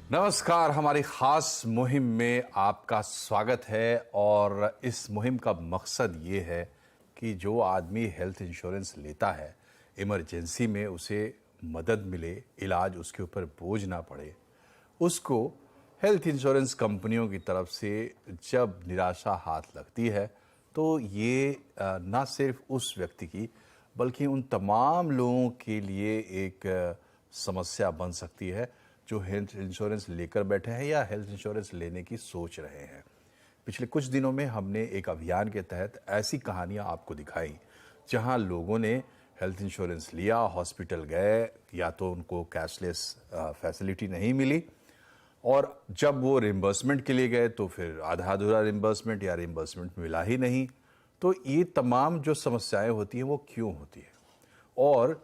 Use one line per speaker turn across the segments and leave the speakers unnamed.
नमस्कार, हमारी खास मुहिम में आपका स्वागत है। और इस मुहिम का मकसद ये है कि जो आदमी हेल्थ इंश्योरेंस लेता है, इमरजेंसी में उसे मदद मिले, इलाज उसके ऊपर बोझ ना पड़े। उसको हेल्थ इंश्योरेंस कंपनियों की तरफ से जब निराशा हाथ लगती है तो ये ना सिर्फ उस व्यक्ति की बल्कि उन तमाम लोगों के लिए एक समस्या बन सकती है जो हेल्थ इंश्योरेंस लेकर बैठे हैं या हेल्थ इंश्योरेंस लेने की सोच रहे हैं। पिछले कुछ दिनों में हमने एक अभियान के तहत ऐसी कहानियां आपको दिखाई जहां लोगों ने हेल्थ इंश्योरेंस लिया, हॉस्पिटल गए, या तो उनको कैशलेस फैसिलिटी नहीं मिली, और जब वो रिम्बर्समेंट के लिए गए तो फिर आधा अधूरा रिम्बर्समेंट या रिम्बर्समेंट मिला ही नहीं। तो ये तमाम जो समस्याएं होती हैं वो क्यों होती है? और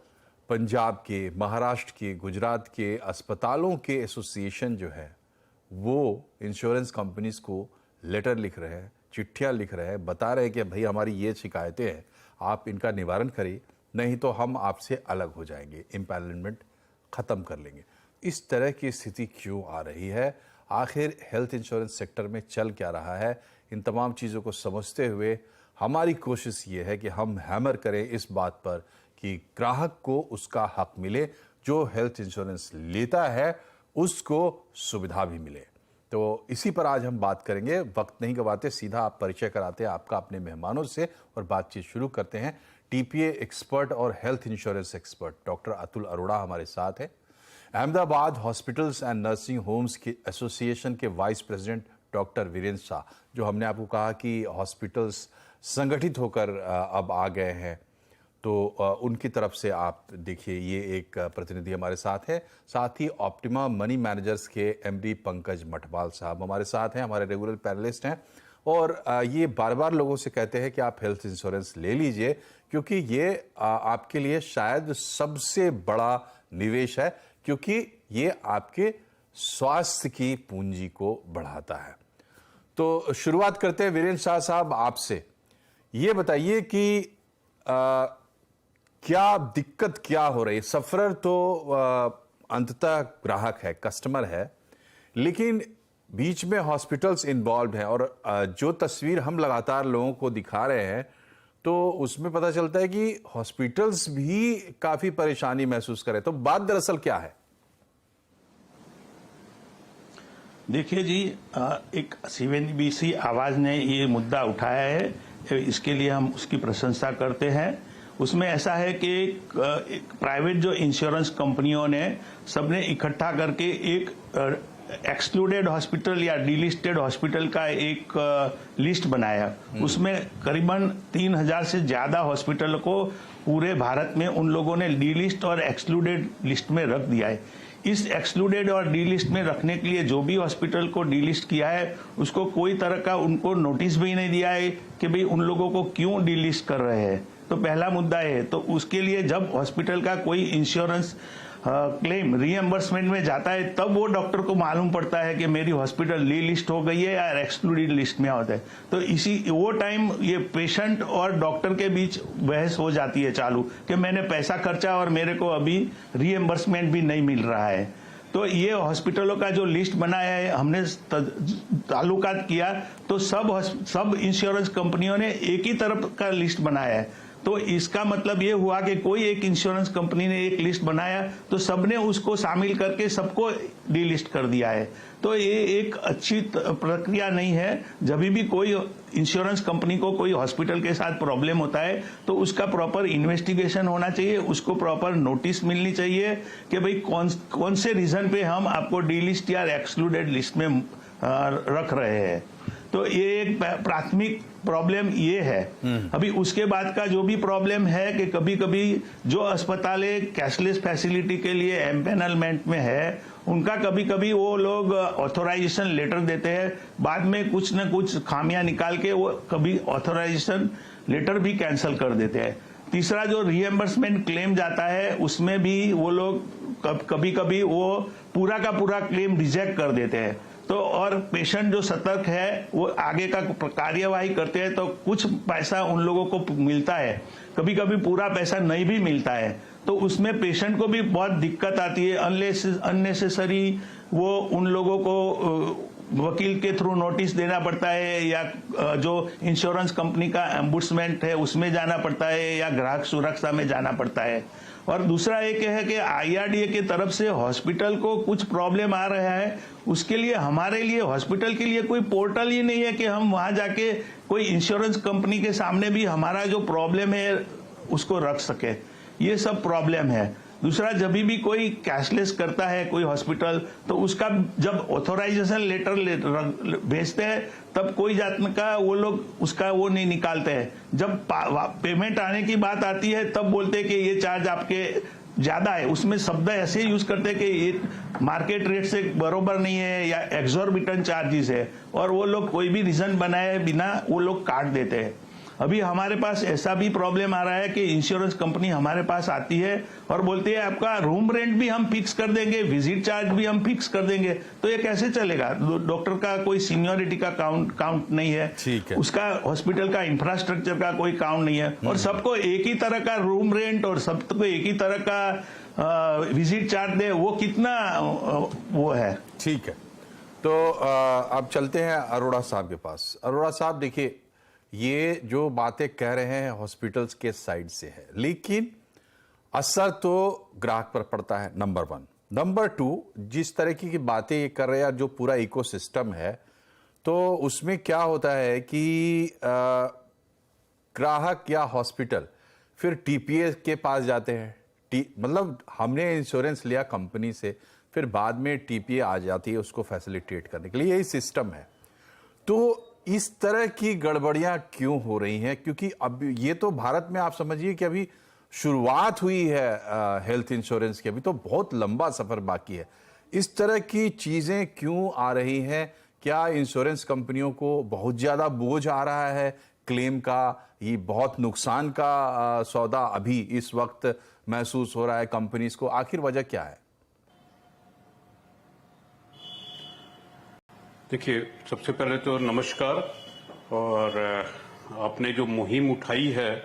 पंजाब के, महाराष्ट्र के, गुजरात के अस्पतालों के एसोसिएशन जो है वो इंश्योरेंस कंपनीज को लेटर लिख रहे हैं, चिट्ठियां लिख रहे हैं, बता रहे हैं कि भाई हमारी ये शिकायतें हैं, आप इनका निवारण करिए, नहीं तो हम आपसे अलग हो जाएंगे, एम्पैनलमेंट ख़त्म कर लेंगे। इस तरह की स्थिति क्यों आ रही है? आखिर हेल्थ इंश्योरेंस सेक्टर में चल क्या रहा है? इन तमाम चीज़ों को समझते हुए हमारी कोशिश ये है कि हम हैमर करें इस बात पर कि ग्राहक को उसका हक मिले, जो हेल्थ इंश्योरेंस लेता है उसको सुविधा भी मिले। तो इसी पर आज हम बात करेंगे। वक्त नहीं गवाते, सीधा आप परिचय कराते हैं आपका अपने मेहमानों से और बातचीत शुरू करते हैं। टीपीए एक्सपर्ट और health insurance expert doctor Atul Arora हमारे साथ है। Ahmedabad hospitals and nursing homes के एसोसिएशन के vice president doctor Virendra Shah, जो हमने आपको कहा कि हॉस्पिटल्स संगठित होकर अब आ गए हैं, तो उनकी तरफ से आप देखिए ये एक प्रतिनिधि हमारे साथ है। साथ ही ऑप्टिमा मनी मैनेजर्स के एमडी पंकज मठवाल साहब हमारे साथ हैं, हमारे रेगुलर पैनलिस्ट हैं। और ये बार बार लोगों से कहते हैं कि आप हेल्थ इंश्योरेंस ले लीजिए, क्योंकि ये आपके लिए शायद सबसे बड़ा निवेश है, क्योंकि ये आपके स्वास्थ्य की पूंजी को बढ़ाता है। तो शुरुआत करते हैं वीरेंद्र शाह साहब आपसे। ये बताइए कि क्या दिक्कत क्या हो रही है? सफरर तो अंततः ग्राहक है, कस्टमर है, लेकिन बीच में हॉस्पिटल्स इन्वॉल्व हैं। और जो तस्वीर हम लगातार लोगों को दिखा रहे हैं तो उसमें पता चलता है कि हॉस्पिटल्स भी काफी परेशानी महसूस करें। तो बात दरअसल क्या है?
देखिए जी, एक सीएनबीसी आवाज ने ये मुद्दा उठाया है, इसके लिए हम उसकी प्रशंसा करते हैं। उसमें ऐसा है कि एक प्राइवेट जो इंश्योरेंस कंपनियों ने सबने इकट्ठा करके एक एक्सक्लूडेड हॉस्पिटल या डीलिस्टेड हॉस्पिटल का एक लिस्ट बनाया। उसमें करीबन 3000 से ज्यादा हॉस्पिटल को पूरे भारत में उन लोगों ने डीलिस्ट और एक्सक्लूडेड लिस्ट में रख दिया है। इस एक्सक्लूडेड और डी लिस्ट में रखने के लिए जो भी हॉस्पिटल को डी लिस्ट किया है उसको कोई तरह का उनको नोटिस भी नहीं दिया है कि भाई उन लोगों को क्यों डी लिस्ट कर रहे हैं। तो पहला मुद्दा है। तो उसके लिए जब हॉस्पिटल का कोई इंश्योरेंस क्लेम रीएम्बर्समेंट में जाता है तब वो डॉक्टर को मालूम पड़ता है कि मेरी हॉस्पिटल ली लिस्ट हो गई है या एक्सक्लूडेड लिस्ट में होता है। तो इसी वो टाइम ये पेशेंट और डॉक्टर के बीच बहस हो जाती है चालू कि मैंने पैसा खर्चा और मेरे को अभी रीएम्बर्समेंट भी नहीं मिल रहा है। तो ये हॉस्पिटलों का जो लिस्ट बनाया है, हमने ताल्लुकात किया तो सब इंश्योरेंस कंपनियों ने एक ही तरफ का लिस्ट बनाया है। तो इसका मतलब ये हुआ कि कोई एक इंश्योरेंस कंपनी ने एक लिस्ट बनाया तो सबने उसको शामिल करके सबको डीलिस्ट कर दिया है। तो ये एक अच्छी प्रक्रिया नहीं है। जब भी कोई इंश्योरेंस कंपनी को कोई हॉस्पिटल के साथ प्रॉब्लम होता है तो उसका प्रॉपर इन्वेस्टिगेशन होना चाहिए, उसको प्रॉपर नोटिस मिलनी चाहिए कि भाई कौन से रीजन पे हम आपको डीलिस्ट या एक्सक्लूडेड लिस्ट में रख रहे हैं। तो ये एक प्राथमिक प्रॉब्लम ये है। अभी उसके बाद का जो भी प्रॉब्लम है कि कभी कभी जो अस्पताल कैशलेस फैसिलिटी के लिए एम्पैनलमेंट में है, उनका कभी कभी वो लोग ऑथोराइजेशन लेटर देते हैं, बाद में कुछ न कुछ खामियां निकाल के वो कभी ऑथोराइजेशन लेटर भी कैंसिल कर देते हैं। तीसरा जो रीएम्बर्समेंट क्लेम जाता है उसमें भी वो लोग कभी कभी वो पूरा का पूरा क्लेम रिजेक्ट कर देते हैं। तो और पेशेंट जो सतर्क है वो आगे का कार्यवाही करते हैं तो कुछ पैसा उन लोगों को मिलता है, कभी कभी पूरा पैसा नहीं भी मिलता है। तो उसमें पेशेंट को भी बहुत दिक्कत आती है। अननेसेसरी वो उन लोगों को वकील के थ्रू नोटिस देना पड़ता है, या जो इंश्योरेंस कंपनी का एम्बुड्समेंट है उसमें जाना पड़ता है, या ग्राहक सुरक्षा में जाना पड़ता है। और दूसरा एक है कि IRDA की तरफ से हॉस्पिटल को कुछ प्रॉब्लम आ रहा है, उसके लिए हमारे लिए हॉस्पिटल के लिए कोई पोर्टल ही नहीं है कि हम वहां जाके कोई इंश्योरेंस कंपनी के सामने भी हमारा जो प्रॉब्लम है उसको रख सके। ये सब प्रॉब्लम है। दूसरा, जब भी कोई कैशलेस करता है कोई हॉस्पिटल, तो उसका जब ऑथोराइजेशन लेटर भेजते हैं तब कोई जात का वो लोग उसका वो नहीं निकालते हैं। जब पेमेंट आने की बात आती है तब बोलते हैं कि ये चार्ज आपके ज्यादा है। उसमें शब्द ऐसे यूज करते हैं कि ये मार्केट रेट से बरोबर नहीं है या एक्सॉर्बिटेंट चार्जेस है, और वो लोग कोई भी रीजन बनाए बिना वो लोग काट देते हैं। अभी हमारे पास ऐसा भी प्रॉब्लम आ रहा है कि इंश्योरेंस कंपनी हमारे पास आती है और बोलती है आपका रूम रेंट भी हम फिक्स कर देंगे, विजिट चार्ज भी हम फिक्स कर देंगे। तो ये कैसे चलेगा? डॉक्टर का कोई सीनियरिटी का काउंट नहीं है,
ठीक है।
उसका हॉस्पिटल का इंफ्रास्ट्रक्चर का कोई काउंट नहीं है, और सबको एक ही तरह का रूम रेंट और सबको एक ही तरह का विजिट चार्ज दे, वो कितना वो है।
ठीक है, तो अब चलते हैं अरोड़ा साहब के पास। अरोड़ा साहब, देखिए, ये जो बातें कह रहे हैं हॉस्पिटल्स के साइड से है, लेकिन असर तो ग्राहक पर पड़ता है, नंबर 1। नंबर 2, जिस तरह की बातें ये कर रहे हैं, जो पूरा इकोसिस्टम है, तो उसमें क्या होता है कि ग्राहक या हॉस्पिटल फिर TPA के पास जाते हैं। मतलब हमने इंश्योरेंस लिया कंपनी से, फिर बाद में TPA आ जाती है उसको फैसिलिटेट करने के लिए, यही सिस्टम है। तो इस तरह की गड़बड़ियां क्यों हो रही हैं? क्योंकि अब ये तो भारत में आप समझिए कि अभी शुरुआत हुई है हेल्थ इंश्योरेंस की, अभी तो बहुत लंबा सफर बाकी है। इस तरह की चीजें क्यों आ रही हैं? क्या इंश्योरेंस कंपनियों को बहुत ज्यादा बोझ आ रहा है क्लेम का? ये बहुत नुकसान का सौदा अभी इस वक्त महसूस हो रहा है कंपनीज को? आखिर वजह क्या है?
देखिए, सबसे पहले तो नमस्कार। और आपने जो मुहिम उठाई है,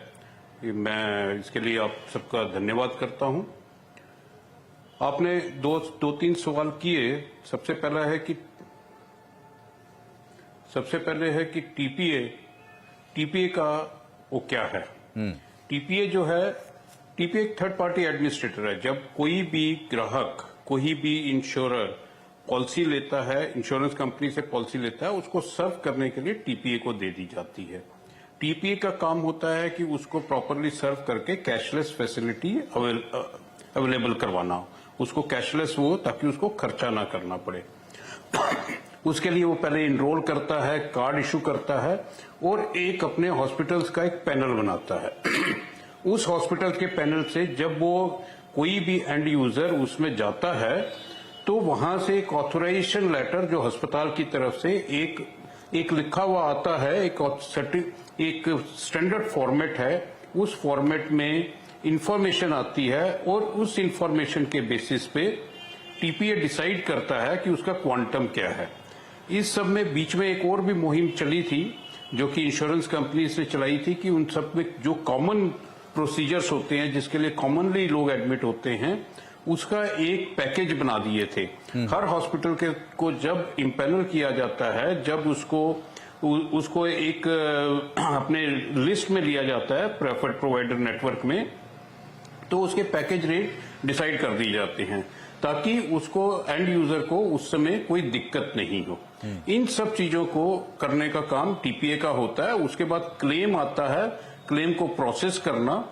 मैं इसके लिए आप सबका धन्यवाद करता हूं। आपने दो तीन सवाल किए। सबसे पहले है कि टीपीए का वो क्या है। टीपीए जो है, टीपीए एक थर्ड पार्टी एडमिनिस्ट्रेटर है। जब कोई भी ग्राहक, कोई भी इंश्योरर पॉलिसी लेता है, इंश्योरेंस कंपनी से पॉलिसी लेता है, उसको सर्व करने के लिए टीपीए को दे दी जाती है। टीपीए का काम होता है कि उसको प्रॉपरली सर्व करके कैशलेस फैसिलिटी अवेलेबल करवाना, उसको कैशलेस वो, ताकि उसको खर्चा ना करना पड़े। उसके लिए वो पहले इनरोल करता है, कार्ड इशू करता है, और एक अपने हॉस्पिटल्स का एक पैनल बनाता है। उस हॉस्पिटल के पैनल से जब वो कोई भी एंड यूजर उसमें जाता है, तो वहां से एक ऑथराइजेशन लेटर जो अस्पताल की तरफ से एक लिखा हुआ आता है, एक स्टैंडर्ड फॉर्मेट है। उस फॉर्मेट में इंफॉर्मेशन आती है, और उस इंफॉर्मेशन के बेसिस पे टीपीए डिसाइड करता है कि उसका क्वांटम क्या है। इस सब में बीच में एक और भी मुहिम चली थी, जो कि इंश्योरेंस कंपनीज ने चलाई थी, कि उन सब में जो कॉमन प्रोसीजर्स होते हैं, जिसके लिए कॉमनली लोग एडमिट होते हैं, उसका एक पैकेज बना दिए थे। हर हॉस्पिटल को जब इम्पैनल किया जाता है, जब उसको एक अपने लिस्ट में लिया जाता है प्रेफर्ड प्रोवाइडर नेटवर्क में, तो उसके पैकेज रेट डिसाइड कर दिए जाते हैं, ताकि उसको एंड यूजर को उस समय कोई दिक्कत नहीं हो। इन सब चीजों को करने का काम टीपीए का होता है। उसके बाद क्लेम आता है, क्लेम को प्रोसेस करना,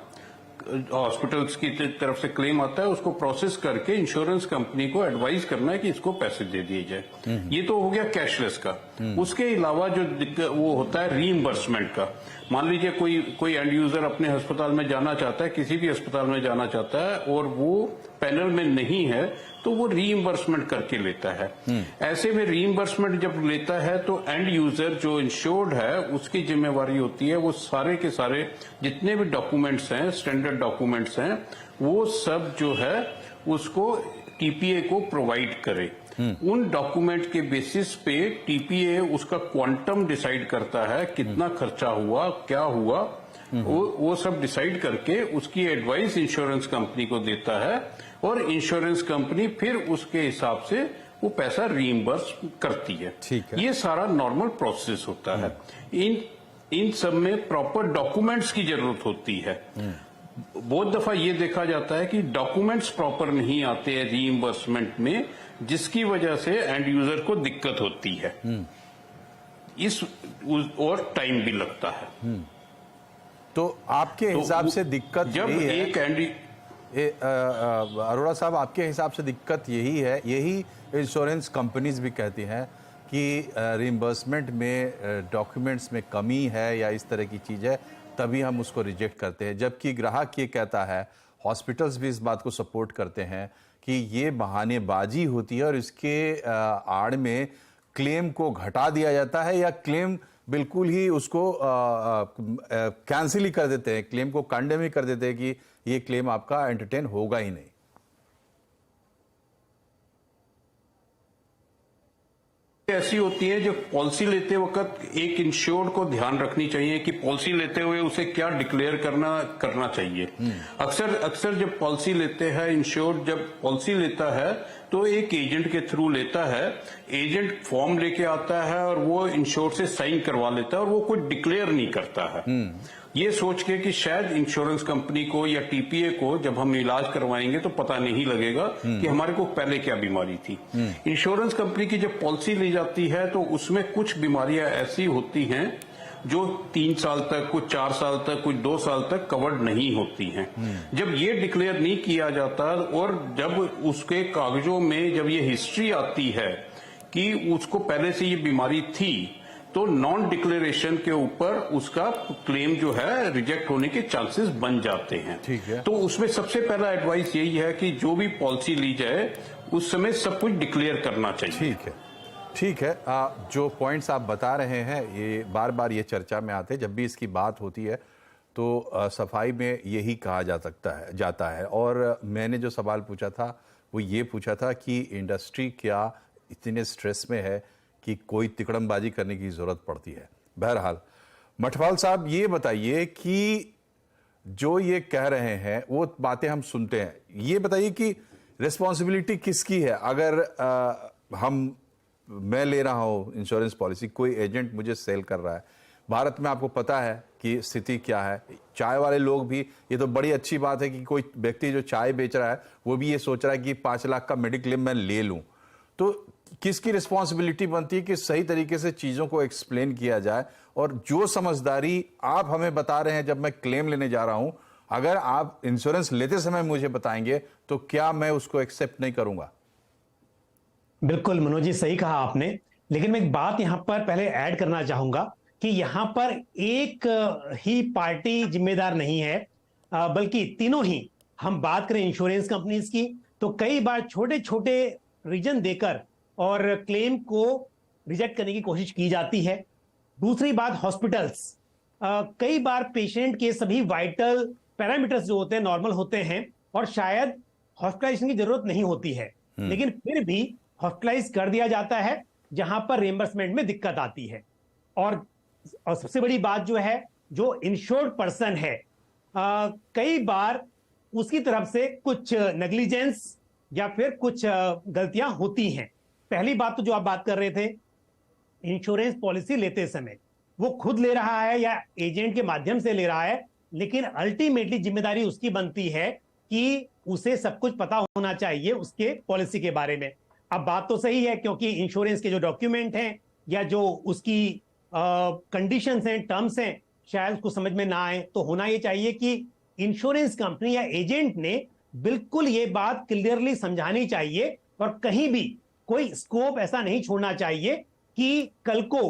हॉस्पिटल्स की तरफ से क्लेम आता है, उसको प्रोसेस करके इंश्योरेंस कंपनी को एडवाइस करना है कि इसको पैसे दे दिए जाए। ये तो हो गया कैशलेस का। उसके अलावा जो वो होता है रीइंबर्समेंट का। मान लीजिए कोई एंड यूजर अपने अस्पताल में जाना चाहता है, किसी भी अस्पताल में जाना चाहता है, और वो पैनल में नहीं है, तो वो रीइंबर्समेंट करके लेता है। ऐसे में रीइंबर्समेंट जब लेता है, तो एंड यूजर जो इंश्योर्ड है, उसकी जिम्मेवारी होती है वो सारे के सारे जितने भी डॉक्यूमेंट्स हैं, स्टैंडर्ड डॉक्यूमेंट्स हैं, वो सब जो है उसको टीपीए को प्रोवाइड करे। उन डॉक्यूमेंट के बेसिस पे टीपीए उसका क्वांटम डिसाइड करता है, कितना खर्चा हुआ, क्या हुआ, वो सब डिसाइड करके उसकी एडवाइस इंश्योरेंस कंपनी को देता है और इंश्योरेंस कंपनी फिर उसके हिसाब से वो पैसा रीइंबर्स करती है।
ठीक है।
ये सारा नॉर्मल प्रोसेस होता है। इन सब में प्रॉपर डॉक्यूमेंट्स की जरूरत होती है। बहुत दफा ये देखा जाता है कि डॉक्यूमेंट्स प्रॉपर नहीं आते हैं रीइंबर्समेंट में, जिसकी वजह से एंड यूजर को दिक्कत होती है और टाइम भी लगता है।
तो आपके हिसाब से दिक्कत
जब
यही है,
एक
अरोड़ा साहब, आपके हिसाब से दिक्कत यही है, यही इंश्योरेंस कंपनीज भी कहती हैं कि रिइंबर्समेंट में डॉक्यूमेंट्स में कमी है या इस तरह की चीज़ है, तभी हम उसको रिजेक्ट करते हैं। जबकि ग्राहक ये कहता है, हॉस्पिटल्स भी इस बात को सपोर्ट करते हैं कि ये बहानेबाजी होती है और इसके आड़ में क्लेम को घटा दिया जाता है या क्लेम बिल्कुल ही उसको कैंसिल ही कर देते हैं, क्लेम को कंडेम ही कर देते हैं कि ये क्लेम आपका एंटरटेन होगा ही नहीं।
ऐसी होती है जो पॉलिसी लेते वक्त एक इंश्योर्ड को ध्यान रखनी चाहिए कि पॉलिसी लेते हुए उसे क्या डिक्लेयर करना चाहिए। अक्सर जब पॉलिसी लेते हैं, इंश्योर्ड जब पॉलिसी लेता है तो एक एजेंट के थ्रू लेता है। एजेंट फॉर्म लेके आता है और वो इंश्योर्ड से साइन करवा लेता है और वो कोई डिक्लेयर नहीं करता है, ये सोच के कि शायद इंश्योरेंस कंपनी को या टीपीए को जब हम इलाज करवाएंगे तो पता नहीं लगेगा कि हमारे को पहले क्या बीमारी थी। इंश्योरेंस कंपनी की जब पॉलिसी ली जाती है तो उसमें कुछ बीमारियां ऐसी होती हैं जो 3 साल तक, कुछ 4 साल तक, कुछ 2 साल तक कवर्ड नहीं होती हैं। जब ये डिक्लेयर नहीं किया जाता और जब उसके कागजों में जब ये हिस्ट्री आती है कि उसको पहले से ये बीमारी थी, तो नॉन डिक्लेरेशन के ऊपर उसका क्लेम जो है रिजेक्ट होने के चांसेस बन जाते हैं।
ठीक है।
तो उसमें सबसे पहला एडवाइस यही है कि जो भी पॉलिसी ली जाए उस समय सब कुछ डिक्लेयर करना चाहिए।
ठीक है, ठीक है। जो पॉइंट्स आप बता रहे हैं ये बार बार ये चर्चा में आते हैं, जब भी इसकी बात होती है तो सफाई में यही कहा जाता है। और मैंने जो सवाल पूछा था वो ये पूछा था कि इंडस्ट्री क्या इतने स्ट्रेस में है कि कोई तिकड़मबाजी करने की जरूरत पड़ती है। बहरहाल मठवाल साहब, ये बताइए कि जो ये कह रहे हैं वो बातें हम सुनते हैं, ये बताइए कि रिस्पॉन्सिबिलिटी किसकी है? अगर मैं ले रहा हूं इंश्योरेंस पॉलिसी, कोई एजेंट मुझे सेल कर रहा है, भारत में आपको पता है कि स्थिति क्या है। चाय वाले लोग भी, ये तो बड़ी अच्छी बात है कि कोई व्यक्ति जो चाय बेच रहा है वो भी ये सोच रहा है कि 5 लाख का मेडिक्लेम मैं ले लूं। तो किसकी रिस्पॉन्सिबिलिटी बनती है कि सही तरीके से चीजों को एक्सप्लेन किया जाए? और जो समझदारी आप हमें बता रहे हैं जब मैं क्लेम लेने जा रहा हूं, अगर आप इंश्योरेंस लेते समय मुझे बताएंगे तो क्या मैं उसको एक्सेप्ट नहीं करूंगा?
बिल्कुल मनोज जी, सही कहा आपने। लेकिन मैं एक बात यहां पर पहले ऐड करना चाहूंगा कि यहां पर एक ही पार्टी जिम्मेदार नहीं है, बल्कि तीनों ही। हम बात करें इंश्योरेंस कंपनीज की तो कई बार छोटे छोटे रीजन देकर और क्लेम को रिजेक्ट करने की कोशिश की जाती है। दूसरी बात, हॉस्पिटल्स, कई बार पेशेंट के सभी वाइटल पैरामीटर्स जो होते हैं नॉर्मल होते हैं और शायद हॉस्पिटलाइजेशन की जरूरत नहीं होती है, लेकिन फिर भी हॉस्पिटलाइज कर दिया जाता है जहां पर रिएंबर्समेंट में दिक्कत आती है। और सबसे बड़ी बात जो है, जो इंश्योर्ड पर्सन है, कई बार उसकी तरफ से कुछ नेग्लिजेंस या फिर कुछ गलतियां होती हैं। पहली बात तो जो आप बात कर रहे थे, इंश्योरेंस पॉलिसी लेते समय वो खुद ले रहा है या एजेंट के माध्यम से ले रहा है, लेकिन अल्टीमेटली जिम्मेदारी उसकी बनती है कि उसे सब कुछ पता होना चाहिए उसके पॉलिसी के बारे में। अब बात तो सही है, क्योंकि इंश्योरेंस के जो डॉक्यूमेंट हैं या जो उसकी कंडीशंस हैं, टर्म्स हैं, शायद उसको समझ में ना आए, तो होना ये चाहिए कि इंश्योरेंस कंपनी या एजेंट ने बिल्कुल ये बात क्लियरली समझानी चाहिए और कहीं भी कोई स्कोप ऐसा नहीं छोड़ना चाहिए कि कल को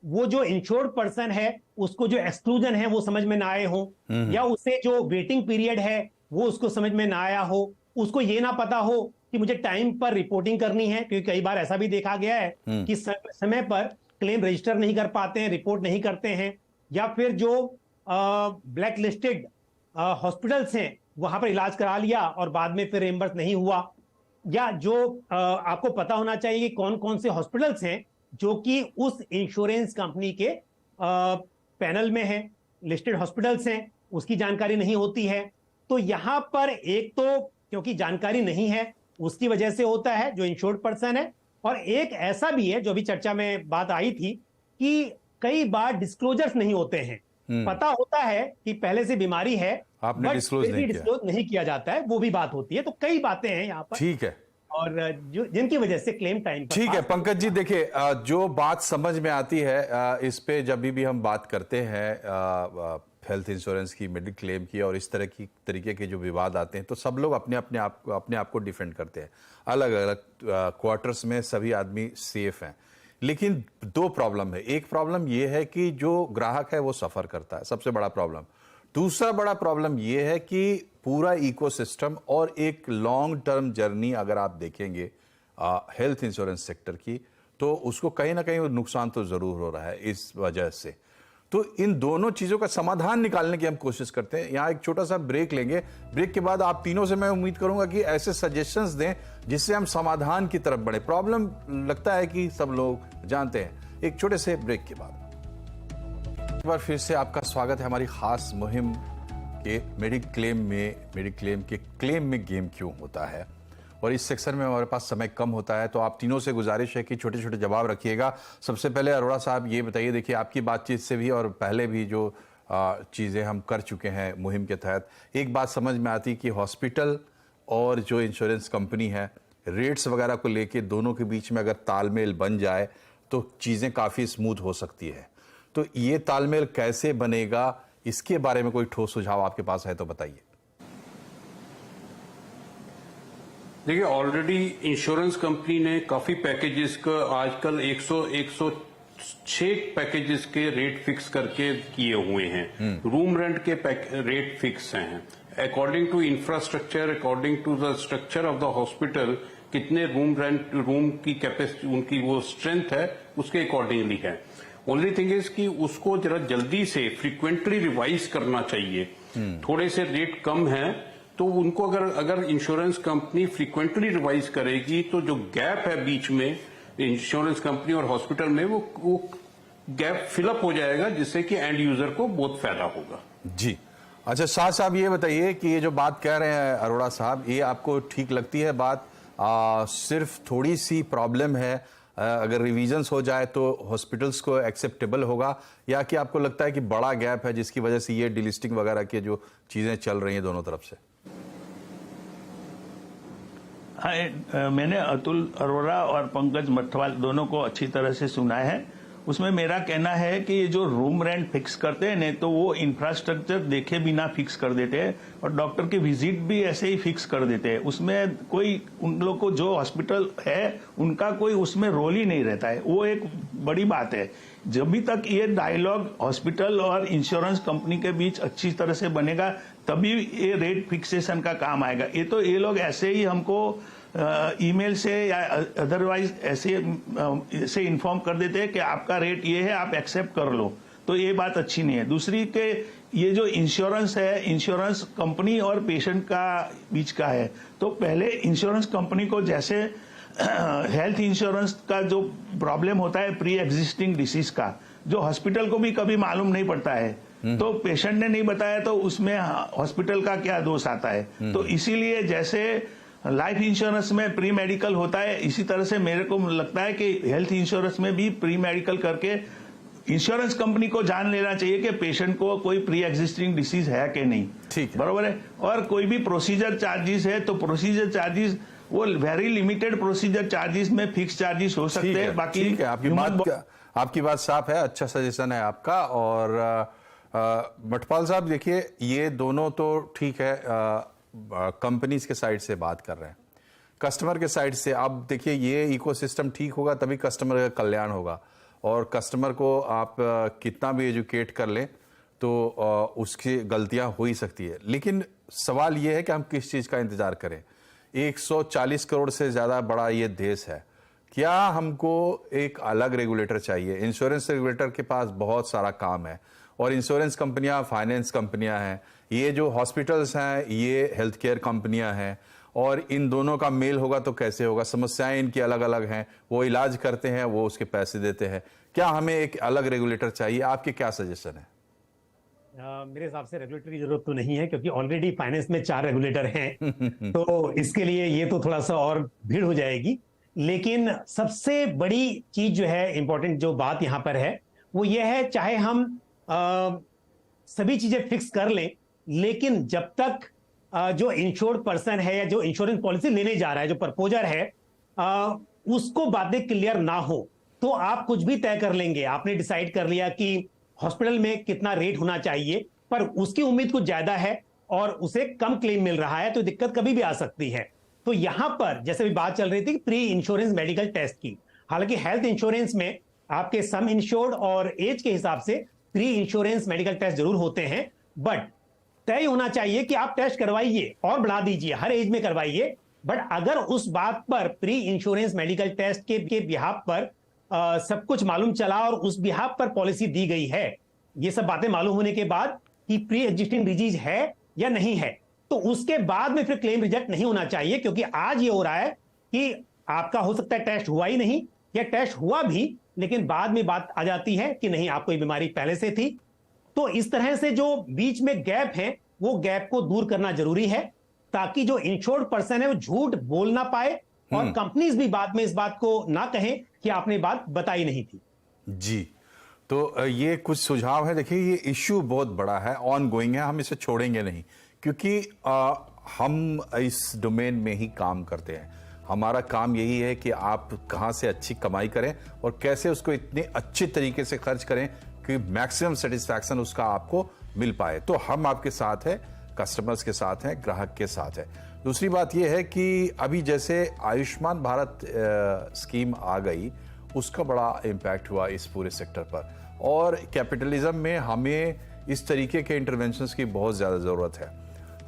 वो जो इंश्योर्ड पर्सन है उसको जो एक्सक्लूजन है वो समझ में ना आए हो, या उसे जो वेटिंग पीरियड है वो उसको समझ में ना आया हो, उसको ये ना पता हो कि मुझे टाइम पर रिपोर्टिंग करनी है, क्योंकि कई बार ऐसा भी देखा गया है कि समय पर क्लेम रजिस्टर नहीं कर पाते हैं, रिपोर्ट नहीं करते हैं, या फिर जो ब्लैक लिस्टेड हॉस्पिटल्स हैं वहां पर इलाज करा लिया और बाद में फिर रिएंबर्स नहीं हुआ। या जो आपको पता होना चाहिए कि कौन कौन से हॉस्पिटल्स हैं जो कि उस इंश्योरेंस कंपनी के पैनल में हैं, लिस्टेड हॉस्पिटल्स हैं उसकी जानकारी नहीं होती है। तो यहां पर एक तो क्योंकि जानकारी नहीं है उसकी वजह से होता है जो इंश्योर्ड पर्सन है, और एक ऐसा भी है जो अभी चर्चा में बात आई थी कि कई बार डिस्क्लोजर्स नहीं होते हैं। पता होता है कि पहले से बीमारी है,
आपने
बट
डिस्क्लोज
फिर भी
नहीं किया।
डिस्क्लोज नहीं किया जाता है, वो भी बात होती है। तो कई बातें हैं यहाँ पर,
ठीक है,
और जिनकी वजह से क्लेम टाइम पर
ठीक है।
पास
पंकज जी देखिए, जो बात समझ में आती है, इस पे जब भी हम बात करते हैं हेल्थ इंश्योरेंस की, मेडिकल क्लेम की, और इस तरह की तरीके के जो विवाद आते हैं, तो सब लोग अपने आप को डिफेंड करते हैं। अलग अलग क्वार्टर्स में सभी आदमी सेफ हैं, लेकिन दो प्रॉब्लम है। एक प्रॉब्लम यह है कि जो ग्राहक है वो सफर करता है, सबसे बड़ा प्रॉब्लम। दूसरा बड़ा प्रॉब्लम यह है कि पूरा इकोसिस्टम और एक लॉन्ग टर्म जर्नी अगर आप देखेंगे हेल्थ इंश्योरेंस सेक्टर की, तो उसको कहीं ना कहीं नुकसान तो जरूर हो रहा है इस वजह से। तो इन दोनों चीजों का समाधान निकालने की हम कोशिश करते हैं। यहां एक छोटा सा ब्रेक लेंगे। ब्रेक के बाद आप तीनों से मैं उम्मीद करूंगा कि ऐसे सजेशंस दें जिससे हम समाधान की तरफ बढ़े। प्रॉब्लम लगता है कि सब लोग जानते हैं। एक छोटे से ब्रेक के बाद एक बार फिर से आपका स्वागत है हमारी खास मुहिम के मेडिक्लेम के क्लेम में गेम क्यों होता है। और इस सेक्शन में हमारे पास समय कम होता है, तो आप तीनों से गुजारिश है कि छोटे छोटे जवाब रखिएगा। सबसे पहले अरोड़ा साहब ये बताइए, देखिए आपकी बातचीत से भी और पहले भी जो चीज़ें हम कर चुके हैं मुहिम के तहत, एक बात समझ में आती कि हॉस्पिटल और जो इंश्योरेंस कंपनी है, रेट्स वगैरह को लेके दोनों के बीच में अगर तालमेल बन जाए तो चीज़ें काफ़ी स्मूथ हो सकती है। तो ये तालमेल कैसे बनेगा, इसके बारे में कोई ठोस सुझाव आपके पास है तो बताइए।
देखिए, ऑलरेडी इंश्योरेंस कंपनी ने काफी पैकेजेस का आजकल 106 पैकेजेस के रेट फिक्स करके किए हुए हैं। रूम रेंट के रेट फिक्स हैं according to infrastructure, according to the structure of the hospital. कितने रूम की कैपेसिटी, उनकी वो स्ट्रेंथ है, उसके अकॉर्डिंगली है। ओनली थिंग इज कि उसको जरा जल्दी से फ्रीक्वेंटली रिवाइज करना चाहिए। थोड़े से रेट कम है तो उनको अगर इंश्योरेंस कंपनी फ्रीक्वेंटली रिवाइज करेगी तो जो गैप है बीच में इंश्योरेंस कंपनी और हॉस्पिटल में, वो गैप फिलअप हो जाएगा, जिससे कि एंड यूजर को बहुत फायदा होगा।
जी अच्छा, शाह साहब ये बताइए कि ये जो बात कह रहे हैं अरोड़ा साहब, ये आपको ठीक लगती है बात? सिर्फ थोड़ी सी प्रॉब्लम है, अगर रिवीजन्स हो जाए तो हॉस्पिटल्स को एक्सेप्टेबल होगा, या कि आपको लगता है कि बड़ा गैप है जिसकी वजह से ये डिलिस्टिंग वगैरह की जो चीजें चल रही हैं दोनों तरफ से?
हाँ, मैंने अतुल अरोड़ा और पंकज मठवाल दोनों को अच्छी तरह से सुना है। उसमें मेरा कहना है कि ये जो रूम रेंट फिक्स करते हैं नहीं तो वो इंफ्रास्ट्रक्चर देखे बिना फिक्स कर देते हैं, और डॉक्टर की विजिट भी ऐसे ही फिक्स कर देते हैं। उसमें कोई उन लोग को जो हॉस्पिटल है उनका कोई उसमें रोल ही नहीं रहता है। वो एक बड़ी बात है। जब भी तक ये डायलॉग हॉस्पिटल और इंश्योरेंस कंपनी के बीच अच्छी तरह से बनेगा तभी ये रेट फिक्सेशन का काम आएगा। ये तो ये लोग ऐसे ही हमको ईमेल से या अदरवाइज ऐसे इन्फॉर्म कर देते हैं कि आपका रेट ये है, आप एक्सेप्ट कर लो, तो ये बात अच्छी नहीं है। दूसरी के ये जो इंश्योरेंस है, इंश्योरेंस कंपनी और पेशेंट का बीच का है, तो पहले इंश्योरेंस कंपनी को जैसे हेल्थ इंश्योरेंस का जो प्रॉब्लम होता है प्री एग्जिस्टिंग डिसीज का, जो हॉस्पिटल को भी कभी मालूम नहीं पड़ता है, तो पेशेंट ने नहीं बताया तो उसमें हॉस्पिटल का क्या दोष आता है। तो इसीलिए जैसे लाइफ इंश्योरेंस में प्री मेडिकल होता है, इसी तरह से मेरे को लगता है कि हेल्थ इंश्योरेंस में भी प्री मेडिकल करके इंश्योरेंस कंपनी को जान लेना चाहिए कि पेशेंट को कोई प्री एग्जिस्टिंग डिसीज है कि नहीं।
ठीक है,
बराबर है। और कोई भी प्रोसीजर चार्जेस है तो प्रोसीजर चार्जेस वो वेरी लिमिटेड प्रोसीजर चार्जेस में फिक्स चार्जेस हो सकते हैं। बाकी
ठीक है, आपकी बात साफ है, अच्छा सजेशन है आपका। और मठपाल साहब देखिए, ये दोनों तो ठीक है, कंपनीज के साइड से बात कर रहे हैं, कस्टमर के साइड से अब देखिए ये इकोसिस्टम ठीक होगा तभी कस्टमर का कल्याण होगा। और कस्टमर को आप कितना भी एजुकेट कर लें तो उसकी गलतियां हो ही सकती है। लेकिन सवाल ये है कि हम किस चीज़ का इंतजार करें। 140 करोड़ से ज़्यादा बड़ा ये देश है, क्या हमको एक अलग रेगुलेटर चाहिए? इंश्योरेंस रेगुलेटर के पास बहुत सारा काम है, और इंश्योरेंस कंपनियां फाइनेंस कंपनियां हैं, ये जो हॉस्पिटल्स हैं ये हेल्थ केयर कंपनियां हैं, और इन दोनों का मेल होगा तो कैसे होगा? समस्याएं इनकी अलग अलग हैं, वो इलाज करते हैं, वो उसके पैसे देते हैं। क्या हमें एक अलग रेगुलेटर चाहिए? आपके क्या सजेशन है?
मेरे हिसाब से रेगुलेटरी जरूरत तो नहीं है, क्योंकि ऑलरेडी फाइनेंस में 4 रेगुलेटर हैं। तो इसके लिए ये तो थोड़ा सा और भीड़ हो जाएगी। लेकिन सबसे बड़ी चीज जो है, इंपॉर्टेंट जो बात यहां पर है, वो ये है, चाहे हम सभी चीजें फिक्स कर लें, लेकिन जब तक जो इंश्योर्ड पर्सन है या जो इंश्योरेंस पॉलिसी लेने जा रहा है, जो प्रपोजर है, उसको बातें क्लियर ना हो, तो आप कुछ भी तय कर लेंगे। आपने डिसाइड कर लिया कि हॉस्पिटल में कितना रेट होना चाहिए, पर उसकी उम्मीद कुछ ज्यादा है और उसे कम क्लेम मिल रहा है, तो दिक्कत कभी भी आ सकती है। तो यहां पर जैसे भी बात चल रही थी प्री इंश्योरेंस मेडिकल टेस्ट की, हालांकि हेल्थ इंश्योरेंस में आपके सम इंश्योर्ड और एज के हिसाब से प्री इंश्योरेंस मेडिकल टेस्ट जरूर होते हैं, बट तय होना चाहिए कि आप टेस्ट करवाइए और बढ़ा दीजिए, हर एज में करवाइए। बट अगर उस बात पर प्री इंश्योरेंस मेडिकल टेस्ट के बिहाफ पर सब कुछ मालूम चला और उस बिहाफ पर पॉलिसी दी गई है, ये सब बातें मालूम होने के बाद कि प्री एग्जिस्टिंग डिजीज है या नहीं है, तो उसके बाद में फिर क्लेम रिजेक्ट नहीं होना चाहिए। क्योंकि आज ये हो रहा है कि आपका हो सकता है टेस्ट हुआ ही नहीं, या टेस्ट हुआ भी लेकिन बाद में बात आ जाती है कि नहीं, आपको ये बीमारी पहले से थी। तो इस तरह से जो बीच में गैप है, वो गैप को दूर करना जरूरी है, ताकि जो इंश्योर्ड पर्सन है वो झूठ बोल ना पाए और कंपनीज भी बाद में इस बात को ना कहें कि आपने बात बताई नहीं थी।
जी, तो ये कुछ सुझाव है। देखिए, ये इश्यू बहुत बड़ा है, ऑन गोइंग है, हम इसे छोड़ेंगे नहीं, क्योंकि हम इस डोमेन में ही काम करते हैं। हमारा काम यही है कि आप कहां से अच्छी कमाई करें और कैसे उसको इतने अच्छे तरीके से खर्च करें कि मैक्सिमम सेटिस्फैक्शन उसका आपको मिल पाए। तो हम आपके साथ हैं, कस्टमर्स के साथ हैं, ग्राहक के साथ हैं। दूसरी बात यह है कि अभी जैसे आयुष्मान भारत स्कीम आ गई, उसका बड़ा इम्पैक्ट हुआ इस पूरे सेक्टर पर, और कैपिटलिज्म में हमें इस तरीके के इंटरवेंशंस की बहुत ज़्यादा ज़रूरत है।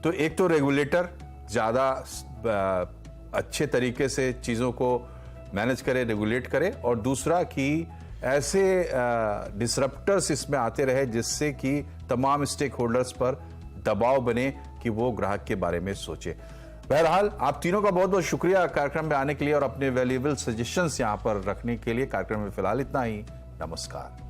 तो एक तो रेगुलेटर ज़्यादा अच्छे तरीके से चीज़ों को मैनेज करे, रेगुलेट करे, और दूसरा कि ऐसे डिसरप्टर्स इसमें आते रहे जिससे कि तमाम स्टेक होल्डर्स पर दबाव बने कि वो ग्राहक के बारे में सोचे। बहरहाल, आप तीनों का बहुत बहुत शुक्रिया कार्यक्रम में आने के लिए और अपने वैल्यूएबल सजेशंस यहां पर रखने के लिए। कार्यक्रम में फिलहाल इतना ही। नमस्कार।